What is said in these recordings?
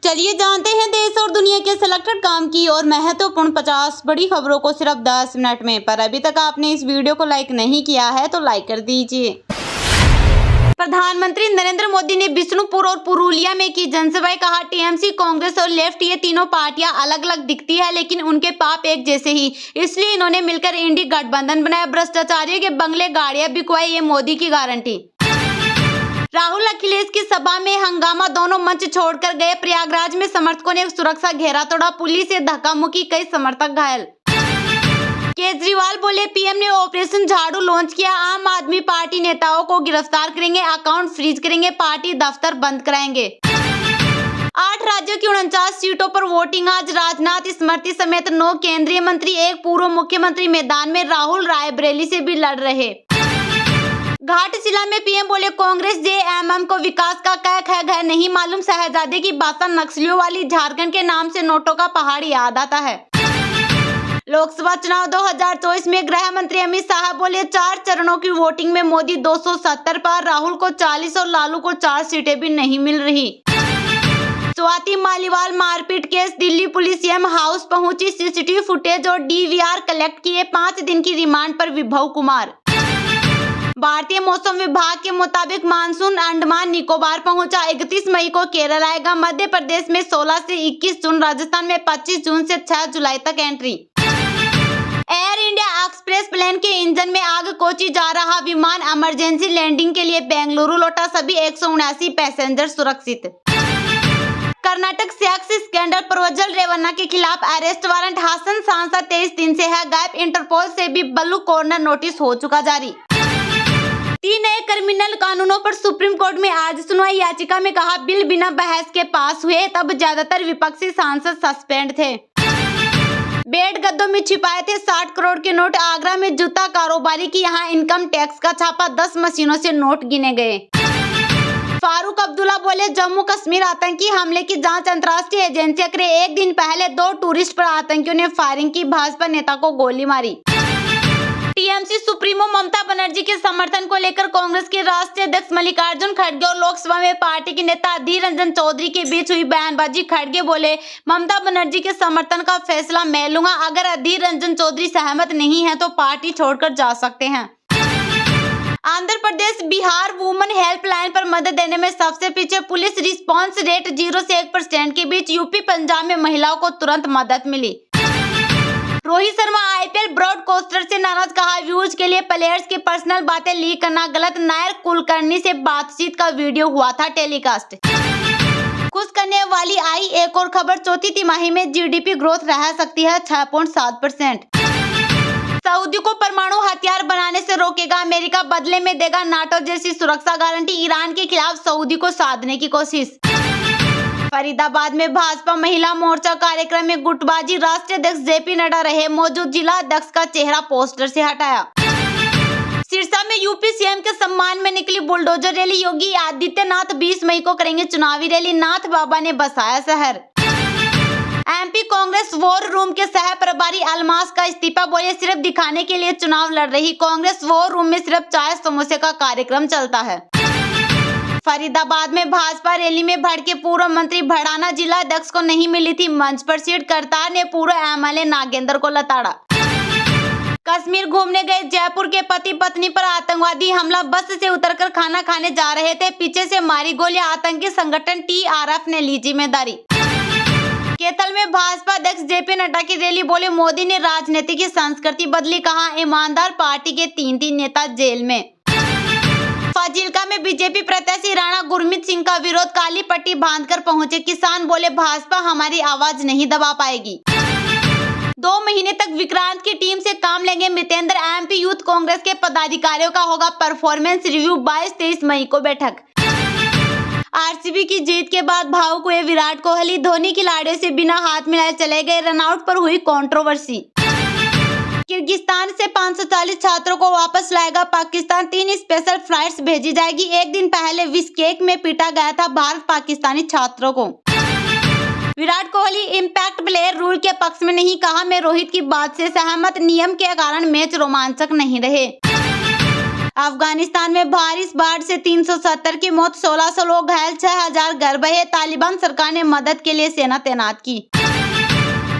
चलिए जानते हैं देश और दुनिया के सिलेक्टेड काम की और महत्वपूर्ण 50 बड़ी खबरों को सिर्फ 10 मिनट में। पर अभी तक आपने इस वीडियो को लाइक नहीं किया है तो लाइक कर दीजिए। प्रधानमंत्री नरेंद्र मोदी ने बिष्णुपुर और पुरुलिया में की जनसभाएं। कहा, टीएमसी, कांग्रेस और लेफ्ट ये तीनों पार्टियां अलग अलग दिखती है लेकिन उनके पाप एक जैसे ही, इसलिए इन्होंने मिलकर इंडी गठबंधन बनाया। भ्रष्टाचारियों के बंगले, गाड़ियां बिकवाई, ये मोदी की गारंटी। राहुल अखिलेश की सभा में हंगामा, दोनों मंच छोड़कर गए। प्रयागराज में समर्थकों ने सुरक्षा घेरा तोड़ा, पुलिस से धक्का मुक्की, कई समर्थक घायल। केजरीवाल बोले, पीएम ने ऑपरेशन झाड़ू लॉन्च किया, आम आदमी पार्टी नेताओं को गिरफ्तार करेंगे, अकाउंट फ्रीज करेंगे, पार्टी दफ्तर बंद कराएंगे। 8 राज्यों की 49 सीटों पर वोटिंग आज। राजनाथ, स्मृति समेत 9 केंद्रीय मंत्री, एक पूर्व मुख्यमंत्री मैदान में। राहुल रायबरेली से भी लड़ रहे। घाटशिला में पीएम बोले, कांग्रेस जेएमएम को विकास का क नहीं मालूम। शहजादे की बातें नक्सलियों वाली, झारखंड के नाम से नोटों का पहाड़ याद आता है। लोकसभा चुनाव 2024 में गृह मंत्री अमित शाह बोले, 4 चरणों की वोटिंग में मोदी 270 पर, राहुल को 40 और लालू को 4 सीटें भी नहीं मिल रही। स्वाति मालीवाल मारपीट case, Delhi police CM house पहुंची, सीसीटीवी फुटेज और डीवीआर कलेक्ट किए। 5 दिन की रिमांड पर विभव कुमार। भारतीय मौसम विभाग के मुताबिक मानसून अंडमान निकोबार पहुंचा, 31 मई को केरल आएगा। मध्य प्रदेश में 16 से 21 जून, राजस्थान में 25 जून से 6 जुलाई तक entry. Air India Express plane के इंजन में आग, कोची जा रहा विमान इमरजेंसी लैंडिंग के लिए बेंगलुरु लौटा, सभी 179 पैसेंजर सुरक्षित। कर्नाटक सेक्स स्कैंडल, प्रज्वल रेवन्ना के खिलाफ अरेस्ट वारंट। हासन सांसद 23 दिन से है गायब, इंटरपोल से भी ब्लू कॉर्नर नोटिस हो चुका जारी। 3 नए क्रिमिनल कानूनों पर सुप्रीम कोर्ट में आज सुनवाई। याचिका में कहा, बिल बिना बहस के पास हुए, तब ज्यादातर विपक्षी सांसद सस्पेंड थे। बेड गद्दों में छिपाए थे 60 करोड़ के नोट। आगरा में जूता कारोबारी की यहां इनकम टैक्स का छापा, 10 मशीनों से नोट गिने गए। फारूक अब्दुल्ला बोले, जम्मू कश्मीर आतंकी हमले की जांच अंतर्राष्ट्रीय एजेंसियां करे। एक दिन पहले 2 टूरिस्ट पर आतंकियों ने फायरिंग की, भाजपा नेता को गोली मारी। टीएमसी सुप्रीमो ममता बनर्जी के समर्थन को लेकर कांग्रेस के राष्ट्रीय अध्यक्ष मल्लिकार्जुन खड़गे और लोकसभा में पार्टी के नेता अधीर रंजन चौधरी के बीच हुई बयानबाजी। खड़गे बोले, ममता बनर्जी के समर्थन का फैसला मैं लूंगा, अगर अधीर रंजन चौधरी सहमत नहीं है तो पार्टी छोड़कर जा सकते हैं। आंध्र प्रदेश बिहार वुमन हेल्पलाइन पर मदद देने में सबसे पीछे, पुलिस रिस्पॉन्स रेट 0 से 1% के बीच। यूपी पंजाब में महिलाओं को तुरंत मदद मिली। रोहित शर्मा आईपीएल ब्रॉडकास्टर से नाराज, कहा, व्यूज के लिए प्लेयर्स की पर्सनल बातें लीक करना गलत। नायर कुलकर्णी से बातचीत का वीडियो हुआ था टेलीकास्ट। खुश करने वाली आई एक और खबर, चौथी तिमाही में जीडीपी ग्रोथ रह सकती है 6.7%। सऊदी को परमाणु हथियार बनाने से रोकेगा अमेरिका, बदले में देगा नाटो जैसी सुरक्षा गारंटी। ईरान के खिलाफ सऊदी को साधने की कोशिश। फरीदाबाद में भाजपा महिला मोर्चा कार्यक्रम में गुटबाजी, राष्ट्रीय अध्यक्ष जेपी नड्डा रहे मौजूद, जिला अध्यक्ष का चेहरा पोस्टर से हटाया। सिरसा में यूपी सीएम के सम्मान में निकली बुलडोजर रैली, योगी आदित्यनाथ 20 मई को करेंगे चुनावी रैली, नाथ बाबा ने बसाया शहर। एमपी कांग्रेस वॉर रूम के सह प्रभारी अलमास का इस्तीफा, बोले, सिर्फ दिखाने के लिए चुनाव लड़ रही कांग्रेस, वॉर रूम में सिर्फ चाय समोसे का कार्यक्रम चलता है। फरीदाबाद में भाजपा रैली में भड़के पूर्व मंत्री भड़ाना, जिला अध्यक्ष को नहीं मिली थी मंच पर सीट, करतार ने पूर्व एमएलए नागेंद्र को लताड़ा। कश्मीर घूमने गए जयपुर के पति पत्नी पर आतंकवादी हमला, बस से उतरकर खाना खाने जा रहे थे, पीछे से मारी गोलियां, आतंकी संगठन टीआरएफ ने ली जिम्मेदारी। कैथल में भाजपा अध्यक्ष जेपी नड्डा की रैली, बोले, मोदी ने राजनीति की संस्कृति बदली, कहा, ईमानदार पार्टी के 3 नेता जेल में। फाजिल्का में बीजेपी प्रत्याशी राणा गुरमीत सिंह का विरोध, काली पट्टी बांधकर पहुंचे किसान, बोले, भाजपा हमारी आवाज नहीं दबा पाएगी। 2 महीने तक विक्रांत की टीम से काम लेंगे मितेंद्र। एमपी यूथ कांग्रेस के पदाधिकारियों का होगा परफॉर्मेंस रिव्यू, 22-23 मई को बैठक। आरसीबी की जीत के बाद भावुक हुए विराट कोहली, धोनी खिलाड़ियों से बिना हाथ मिलाए चले गए, रनआउट पर हुई कंट्रोवर्सी। किर्गिस्तान से 540 छात्रों को वापस लाएगा पाकिस्तान, 3 स्पेशल फ्लाइट्स भेजी जाएगी। एक दिन पहले बिश्केक में पीटा गया था भारत पाकिस्तानी छात्रों को। Virat Kohli impact player rule के पक्ष में नहीं, कहा, मैं रोहित की बात से सहमत, नियम के कारण मैच रोमांचक नहीं रहे। अफगानिस्तान में बारिश बाढ़ से 370 की मौत, 1600 लोग घायल, 6000 घर बहे। तालिबान सरकार ने मदद के लिए सेना तैनात की।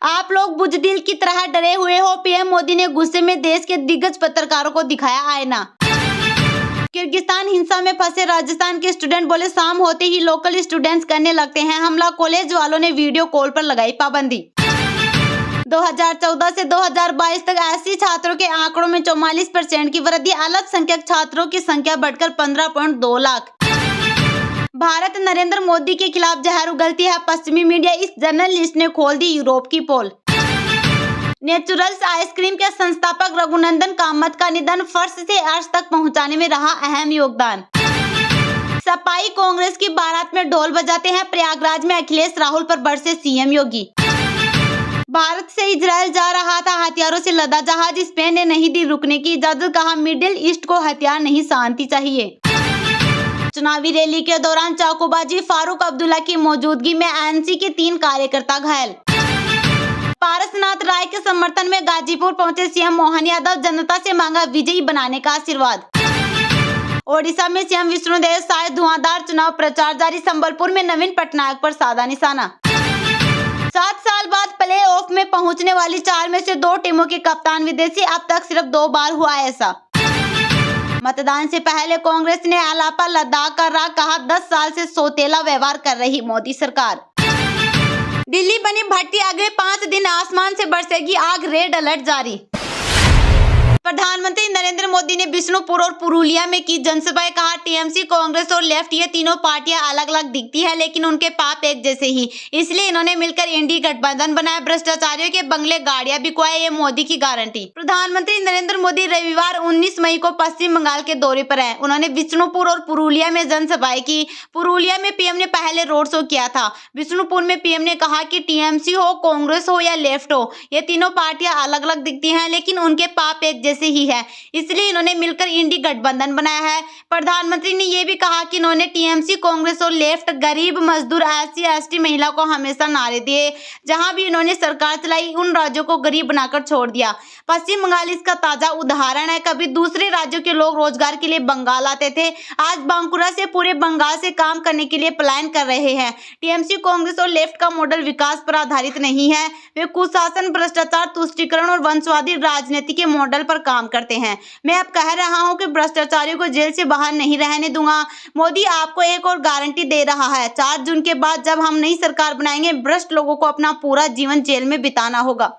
आप लोग बुजदिल की तरह डरे हुए हो। पीएम मोदी ने गुस्से में देश के दिग्गज पत्रकारों को दिखाया आईना। किर्गिस्तान हिंसा में फंसे राजस्थान के स्टूडेंट बोले, शाम होते ही लोकल स्टूडेंट्स करने लगते हैं हमला। कॉलेज वालों ने वीडियो कॉल पर लगाई पाबंदी। 2014 से 2022 तक एससी छात्रों के आंकड़ों में 44% की वृद्धि। अल्पसंख्यक छात्रों की संख्या बढ़कर 15.2 लाख। भारत नरेंद्र मोदी के खिलाफ जहर उगलती है पश्चिमी मीडिया, इस जर्नलिस्ट ने खोल दी यूरोप की पोल। नेचुरल्स आइसक्रीम के संस्थापक रघुनंदन कामत का निधन, फर्श से अर्श तक पहुंचाने में रहा अहम योगदान। सपाई कांग्रेस की बारात में ढोल बजाते हैं प्रयागराज में अखिलेश, राहुल पर बरसे सीएम योगी। भारत से इजराइल जा रहा था हथियारों से लदा जहाज, स्पेन ने नहीं दी रुकने की इजाजत, कहा मिडिल ईस्ट को हथियार नहीं शांति चाहिए। चुनावी रैली के दौरान चाकूबाजी, फारूक अब्दुल्ला की मौजूदगी में एनसी के 3 कार्यकर्ता घायल। पारसनाथ राय के समर्थन में गाजीपुर पहुंचे सीएम मोहन यादव, जनता से मांगा विजयी बनाने का आशीर्वाद। ओडिशा में सीएम विष्णुदेव साय धुआंधार चुनाव प्रचार जारी, संबलपुर में नवीन पटनायक पर साधा निशाना। 7 साल बाद प्ले ऑफ में पहुंचने वाली 4 में से 2 टीमों के कप्तान विदेशी, अब तक सिर्फ 2 बार हुआ ऐसा। मतदान से पहले कांग्रेस ने आलापा लद्दाख का राग, कहा 10 साल से सौतेला व्यवहार कर रही मोदी सरकार। दिल्ली बनी भट्टी, अगले 5 दिन आसमान से बरसेगी आग, रेड अलर्ट जारी। प्रधानमंत्री नरेंद्र मोदी ने बिष्णुपुर और पुरुलिया में की जनसभाएं, कहा टीएमसी, कांग्रेस और लेफ्ट ये तीनों पार्टियां अलग अलग दिखती है लेकिन उनके पाप एक जैसे ही, इसलिए इन्होंने मिलकर इंडी गठबंधन बनाया। भ्रष्टाचारियों के बंगले गाड़ियां बिकवाए, ये मोदी की गारंटी। प्रधानमंत्री नरेंद्र मोदी रविवार 19 मई को पश्चिम बंगाल के दौरे पर हैं। उन्होंने बिष्णुपुर और पुरुलिया में जनसभाएं की। पुरुलिया में पीएम ने पहले रोड शो किया था। बिष्णुपुर में पीएम ने कहा कि टीएमसी हो, कांग्रेस हो या लेफ्ट हो, ये तीनों पार्टियां अलग अलग दिखती हैं लेकिन उनके पाप एक जैसे ही है, इसलिए इन्होंने मिलकर इंडी गठबंधन बनाया है। प्रधानमंत्री ने यह भी कहा कि इन्होंने टीएमसी, कांग्रेस और लेफ्ट गरीब, मजदूर, एससी, एसटी, महिला को हमेशा नारे दिए। जहां भी इन्होंने सरकार चलाई उन राज्यों को गरीब बनाकर छोड़ दिया। पश्चिम बंगाल इसका ताजा उदाहरण है। कभी दूसरे राज्यों के लोग रोजगार के लिए बंगाल आते थे, आज बांकुरा से पूरे बंगाल से काम करने के लिए पलायन कर रहे हैं। टीएमसी, कांग्रेस और लेफ्ट का मॉडल विकास पर आधारित नहीं है। वे कुशासन, भ्रष्टाचार, तुष्टीकरण और वंशवादी राजनीति के मॉडल पर काम करते हैं। मैं अब कह रहा हूं कि भ्रष्टाचारियों को जेल से बाहर नहीं रहने दूंगा। मोदी आपको एक और गारंटी दे रहा है, 4 जून के बाद जब हम नई सरकार बनाएंगे, भ्रष्ट लोगों को अपना पूरा जीवन जेल में बिताना होगा।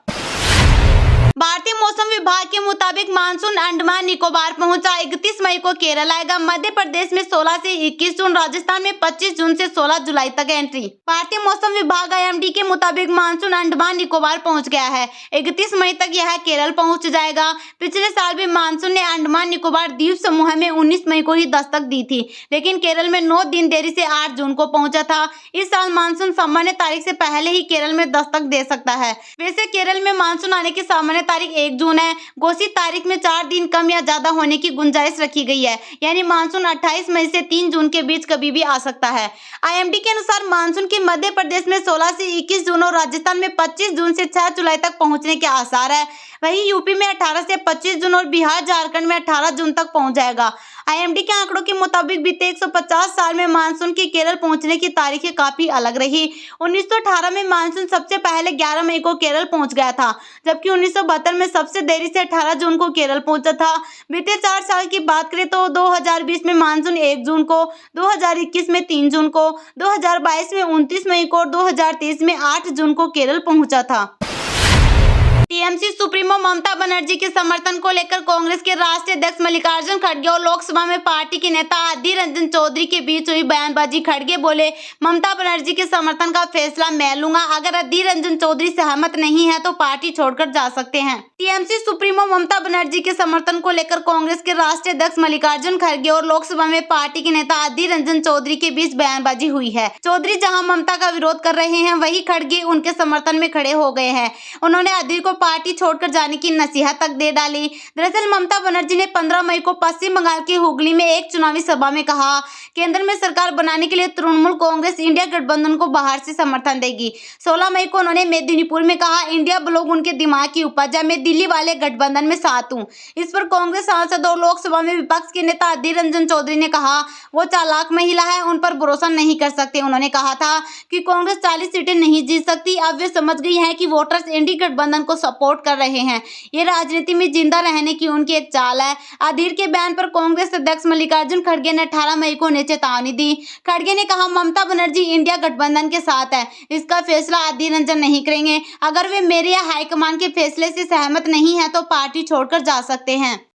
भारतीय मौसम विभाग के मुताबिक मानसून अंडमान निकोबार पहुंचा, 31 मई को केरल आएगा। मध्य प्रदेश में 16 से 21 जून, राजस्थान में 25 जून से 16 जुलाई तक एंट्री। भारतीय मौसम विभाग IMD के मुताबिक मानसून अंडमान निकोबार पहुंच गया है। 31 मई तक यह केरल पहुंच जाएगा। पिछले साल भी मानसून ने अंडमान निकोबार द्वीप समूह में 19 मई को ही दस्तक दी थी, लेकिन केरल में 9 दिन देरी से 8 जून को पहुंचा था। इस साल मानसून सामान्य तारीख से पहले ही केरल में दस्तक दे सकता है। वैसे केरल में मानसून आने की सामान्य तारीख 1 जून है। घोषित तारीख में 4 दिन कम या ज्यादा होने की गुंजाइश रखी गई है, यानी मानसून 28 मई से 3 जून के बीच कभी भी आ सकता है। IMD के अनुसार मानसून की मध्य प्रदेश में 16 से 21 जून और राजस्थान में 25 जून से 6 जुलाई तक पहुंचने के आसार है। वहीं यूपी में 18 से 25 जून और बिहार, झारखंड में 18 जून तक पहुंच जाएगा। IMD के आंकड़ों के मुताबिक बीते 150 साल में मानसून की केरल पहुंचने की तारीखें काफी अलग रही। 1918 में मानसून सबसे पहले 11 मई को केरल पहुंच गया था, जबकि 1972 में सबसे देरी से 18 जून को केरल पहुंचा था। बीते 4 साल की बात करें तो 2020 में मानसून 1 जून को, 2021 में 3 जून को, 2022 में 29 मई को और 2023 में 8 जून को केरल पहुंचा था। टीएमसी सुप्रीमो ममता बनर्जी के समर्थन को लेकर कांग्रेस के राष्ट्रीय अध्यक्ष मल्लिकार्जुन खड़गे और लोकसभा में पार्टी के नेता अधीर रंजन चौधरी के बीच हुई बयानबाजी। खड़गे बोले, ममता बनर्जी के समर्थन का फैसला मैं लूंगा, अगर अधीर रंजन चौधरी सहमत नहीं है तो पार्टी छोड़कर जा सकते हैं। टीएमसी सुप्रीमो ममता बनर्जी के समर्थन को लेकर कांग्रेस के राष्ट्रीय अध्यक्ष मल्लिकार्जुन खड़गे और लोकसभा में पार्टी के नेता अधीर रंजन चौधरी के बीच बयानबाजी हुई है। चौधरी जहां ममता का विरोध कर रहे हैं, वहीं खड़गे उनके समर्थन में खड़े हो गए हैं। उन्होंने अधीर को पार्टी छोड़कर जाने की नसीहत तक दे डाली। दरअसल ममता बनर्जी ने 15 मई को पश्चिम बंगाल के हुगली में एक चुनावी सभा में कहा, केंद्र में सरकार बनाने के लिए तृणमूल कांग्रेस इंडिया गठबंधन को बाहर से समर्थन देगी। 16 मई को उन्होंने मेदिनीपुर में कहा, इंडिया ब्लॉक उनके दिमाग की उपज है, मैं दिल्ली वाले गठबंधन में साथ हूँ। इस पर कांग्रेस सांसद और लोकसभा में विपक्ष के नेता अधीर रंजन चौधरी ने कहा, वो चालाक महिला है, उन पर भरोसा नहीं कर सकते। उन्होंने कहा था कि कांग्रेस 40 सीटें नहीं जीत सकती। अब वे समझ गई हैं कि वोटर्स एनडीए गठबंधन को सपोर्ट कर रहे हैं। ये राजनीति में जिंदा रहने की उनकी एक चाल है। अधीर के बयान पर कांग्रेस अध्यक्ष मल्लिकार्जुन खड़गे ने 18 मई को उन्हें चेतावनी दी। खड़गे ने कहा, ममता बनर्जी इंडिया गठबंधन के साथ है, इसका फैसला अधीर रंजन नहीं करेंगे। अगर वे मेरे या हाईकमान के फैसले से सहमत नहीं है तो पार्टी छोड़कर जा सकते हैं।